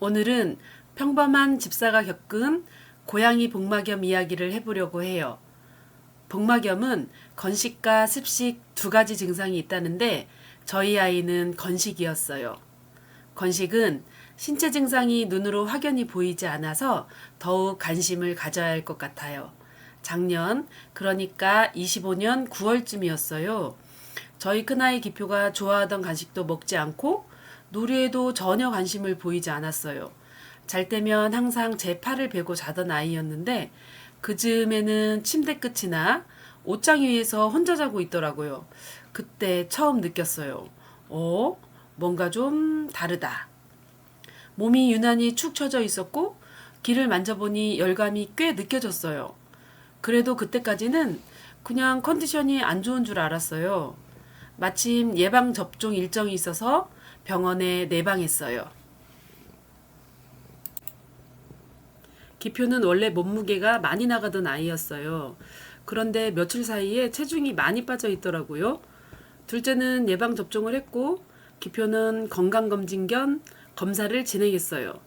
오늘은 평범한 집사가 겪은 고양이 복막염 이야기를 해보려고 해요. 복막염은 건식과 습식 두 가지 증상이 있다는데 저희 아이는 건식이었어요. 건식은 신체 증상이 눈으로 확연히 보이지 않아서 더욱 관심을 가져야 할 것 같아요. 작년, 그러니까 25년 9월쯤이었어요. 저희 큰아이 기표가 좋아하던 간식도 먹지 않고 놀이에도 전혀 관심을 보이지 않았어요. 잘 때면 항상 제 팔을 베고 자던 아이였는데 그 즈음에는 침대 끝이나 옷장 위에서 혼자 자고 있더라고요. 그때 처음 느꼈어요. 뭔가 좀 다르다. 몸이 유난히 축 처져 있었고 귀를 만져보니 열감이 꽤 느껴졌어요. 그래도 그때까지는 그냥 컨디션이 안 좋은 줄 알았어요. 마침 예방접종 일정이 있어서 병원에 내방했어요. 기표는 원래 몸무게가 많이 나가던 아이였어요. 그런데 며칠 사이에 체중이 많이 빠져 있더라고요. 둘째는 예방접종을 했고 기표는 건강검진 겸 검사를 진행했어요.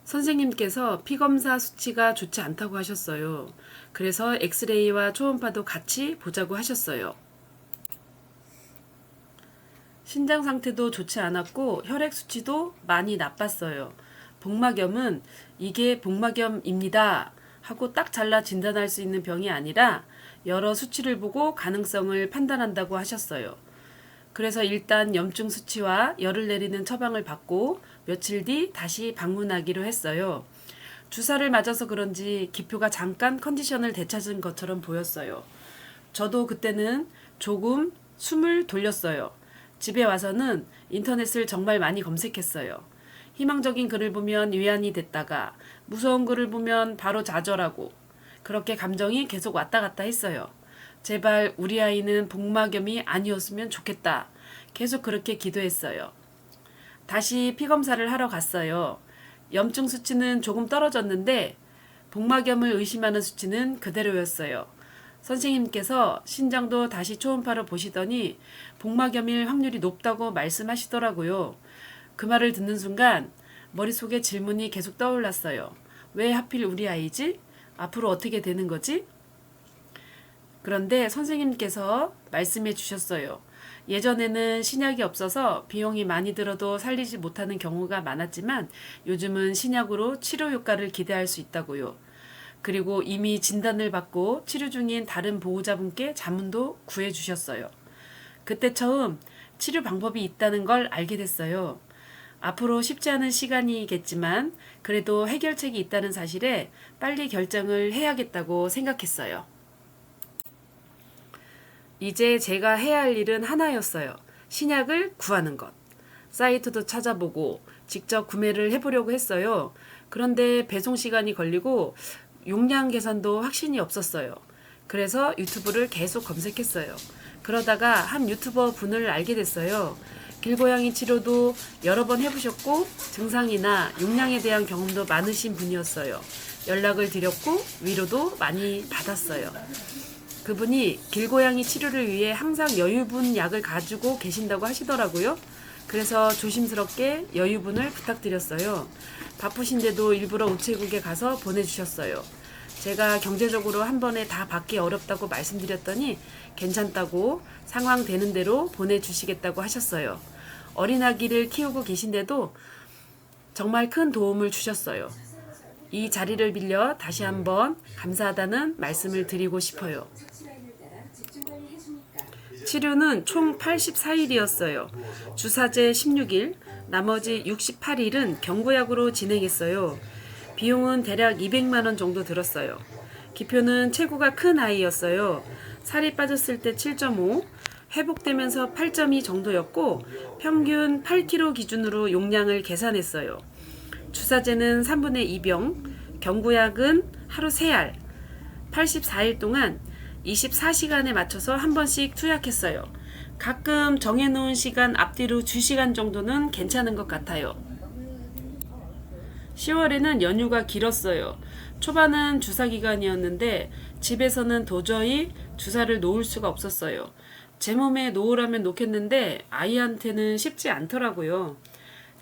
선생님께서 피검사 수치가 좋지 않다고 하셨어요. 그래서 엑스레이와 초음파도 같이 보자고 하셨어요. 신장 상태도 좋지 않았고 혈액 수치도 많이 나빴어요. 복막염은 이게 복막염입니다 하고 딱 잘라 진단할 수 있는 병이 아니라 여러 수치를 보고 가능성을 판단한다고 하셨어요. 그래서 일단 염증 수치와 열을 내리는 처방을 받고 며칠 뒤 다시 방문하기로 했어요. 주사를 맞아서 그런지 기표가 잠깐 컨디션을 되찾은 것처럼 보였어요. 저도 그때는 조금 숨을 돌렸어요. 집에 와서는 인터넷을 정말 많이 검색했어요. 희망적인 글을 보면 위안이 됐다가 무서운 글을 보면 바로 좌절하고 그렇게 감정이 계속 왔다 갔다 했어요. 제발 우리 아이는 복막염이 아니었으면 좋겠다. 계속 그렇게 기도했어요. 다시 피검사를 하러 갔어요. 염증 수치는 조금 떨어졌는데 복막염을 의심하는 수치는 그대로였어요. 선생님께서 신장도 다시 초음파로 보시더니 복막염일 확률이 높다고 말씀하시더라고요. 그 말을 듣는 순간 머릿속에 질문이 계속 떠올랐어요. 왜 하필 우리 아이지? 앞으로 어떻게 되는 거지? 그런데 선생님께서 말씀해 주셨어요. 예전에는 신약이 없어서 비용이 많이 들어도 살리지 못하는 경우가 많았지만 요즘은 신약으로 치료 효과를 기대할 수 있다고요. 그리고 이미 진단을 받고 치료 중인 다른 보호자분께 자문도 구해주셨어요. 그때 처음 치료 방법이 있다는 걸 알게 됐어요. 앞으로 쉽지 않은 시간이겠지만 그래도 해결책이 있다는 사실에 빨리 결정을 해야겠다고 생각했어요. 이제 제가 해야 할 일은 하나였어요. 신약을 구하는 것. 사이트도 찾아보고 직접 구매를 해보려고 했어요. 그런데 배송 시간이 걸리고 용량 계산도 확신이 없었어요. 그래서 유튜브를 계속 검색했어요. 그러다가 한 유튜버 분을 알게 됐어요. 길고양이 치료도 여러 번 해보셨고 증상이나 용량에 대한 경험도 많으신 분이었어요. 연락을 드렸고 위로도 많이 받았어요. 그분이 길고양이 치료를 위해 항상 여유분 약을 가지고 계신다고 하시더라고요. 그래서 조심스럽게 여유분을 부탁드렸어요. 바쁘신데도 일부러 우체국에 가서 보내주셨어요. 제가 경제적으로 한 번에 다 받기 어렵다고 말씀드렸더니 괜찮다고 상황 되는 대로 보내주시겠다고 하셨어요. 어린 아기를 키우고 계신데도 정말 큰 도움을 주셨어요. 이 자리를 빌려 다시 한번 감사하다는 말씀을 드리고 싶어요. 치료는 총 84일이었어요. 주사제 16일, 나머지 68일은 경구약으로 진행했어요. 비용은 대략 200만 원 정도 들었어요. 기표는 체구가 큰 아이였어요. 살이 빠졌을 때 7.5, 회복되면서 8.2 정도였고 평균 8kg 기준으로 용량을 계산했어요. 주사제는 3분의 2병, 경구약은 하루 3알, 84일 동안 24시간에 맞춰서 한 번씩 투약했어요. 가끔 정해놓은 시간 앞뒤로 2시간 정도는 괜찮은 것 같아요. 10월에는 연휴가 길었어요. 초반은 주사 기간이었는데 집에서는 도저히 주사를 놓을 수가 없었어요. 제 몸에 놓으라면 놓겠는데 아이한테는 쉽지 않더라고요.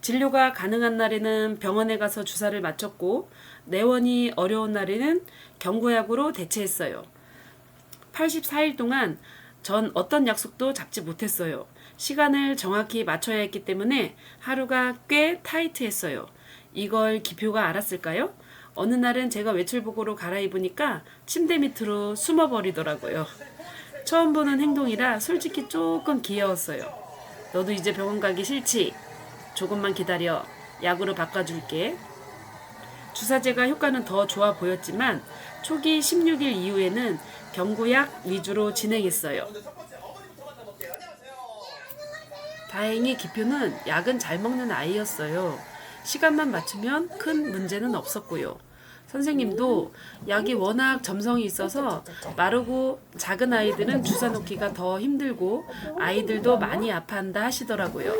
진료가 가능한 날에는 병원에 가서 주사를 맞췄고 내원이 어려운 날에는 경구약으로 대체했어요. 84일 동안 전 어떤 약속도 잡지 못했어요. 시간을 정확히 맞춰야 했기 때문에 하루가 꽤 타이트했어요. 이걸 기표가 알았을까요? 어느 날은 제가 외출복으로 갈아입으니까 침대 밑으로 숨어버리더라고요. 처음 보는 행동이라 솔직히 조금 귀여웠어요. 너도 이제 병원 가기 싫지? 조금만 기다려. 약으로 바꿔줄게. 주사제가 효과는 더 좋아 보였지만 초기 16일 이후에는 경구약 위주로 진행했어요. 다행히 기표는 약은 잘 먹는 아이였어요. 시간만 맞추면 큰 문제는 없었고요. 선생님도 약이 워낙 점성이 있어서 마르고 작은 아이들은 주사 놓기가 더 힘들고 아이들도 많이 아파한다 하시더라고요.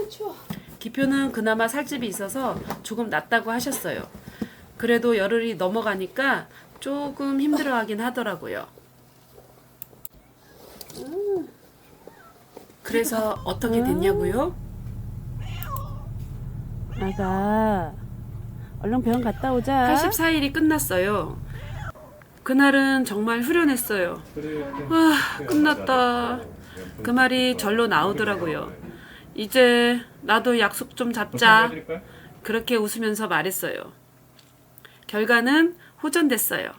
기표는 그나마 살집이 있어서 조금 낫다고 하셨어요. 그래도 열흘이 넘어가니까 조금 힘들어하긴 하더라고요. 그래서 어떻게 됐냐고요? 아가 얼른 병원 갔다 오자. 84일이 끝났어요. 그날은 정말 후련했어요. 끝났다. 그 말이 절로 나오더라고요. 이제 나도 약속 좀 잡자. 그렇게 웃으면서 말했어요. 결과는 호전됐어요.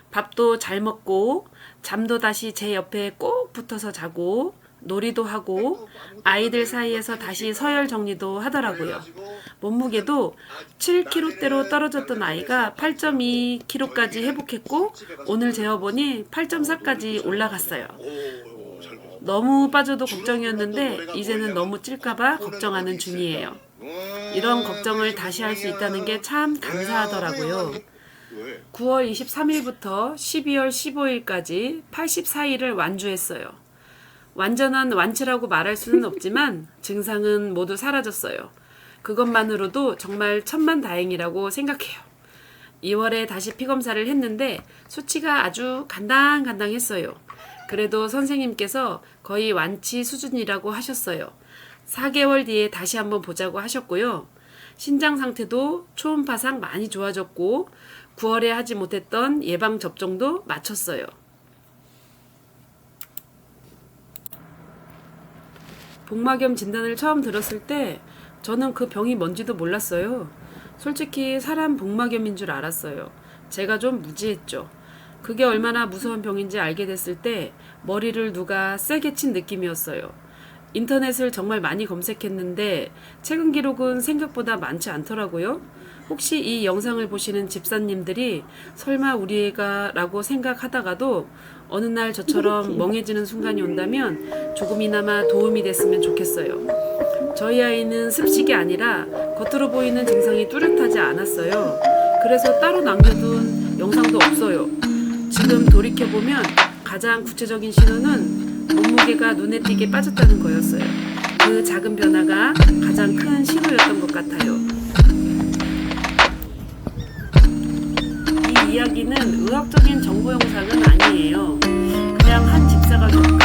밥도 잘 먹고 잠도 다시 제 옆에 꼭 붙어서 자고 놀이도 하고 아이들 사이에서 다시 서열 정리도 하더라고요. 몸무게도 7kg대로 떨어졌던 아이가 8.2kg까지 회복했고 오늘 재어보니 8.4까지 올라갔어요. 너무 빠져도 걱정이었는데 이제는 너무 찔까봐 걱정하는 중이에요. 이런 걱정을 다시 할 수 있다는 게 참 감사하더라고요. 9월 23일부터 12월 15일까지 84일을 완주했어요. 완전한 완치라고 말할 수는 없지만 증상은 모두 사라졌어요. 그것만으로도 정말 천만다행이라고 생각해요. 2월에 다시 피검사를 했는데 수치가 아주 간당간당했어요. 그래도 선생님께서 거의 완치 수준이라고 하셨어요. 4개월 뒤에 다시 한번 보자고 하셨고요. 신장 상태도 초음파상 많이 좋아졌고 9월에 하지 못했던 예방접종도 마쳤어요. 복막염 진단을 처음 들었을 때 저는 그 병이 뭔지도 몰랐어요. 솔직히 사람 복막염인 줄 알았어요. 제가 좀 무지했죠. 그게 얼마나 무서운 병인지 알게 됐을 때 머리를 누가 세게 친 느낌이었어요. 인터넷을 정말 많이 검색했는데 최근 기록은 생각보다 많지 않더라고요. 혹시 이 영상을 보시는 집사님들이 설마 우리 애가 라고 생각하다가도 어느 날 저처럼 멍해지는 순간이 온다면 조금이나마 도움이 됐으면 좋겠어요. 저희 아이는 습식이 아니라 겉으로 보이는 증상이 뚜렷하지 않았어요. 그래서 따로 남겨둔 영상도 없어요. 지금 돌이켜보면 가장 구체적인 신호는 몸무게가 눈에 띄게 빠졌다는 거였어요. 그 작은 변화가 가장 큰 신호였던 것 같아요. 이 이야기는 의학적인 정보 영상은 아니에요. 그냥 한 집사가 겪은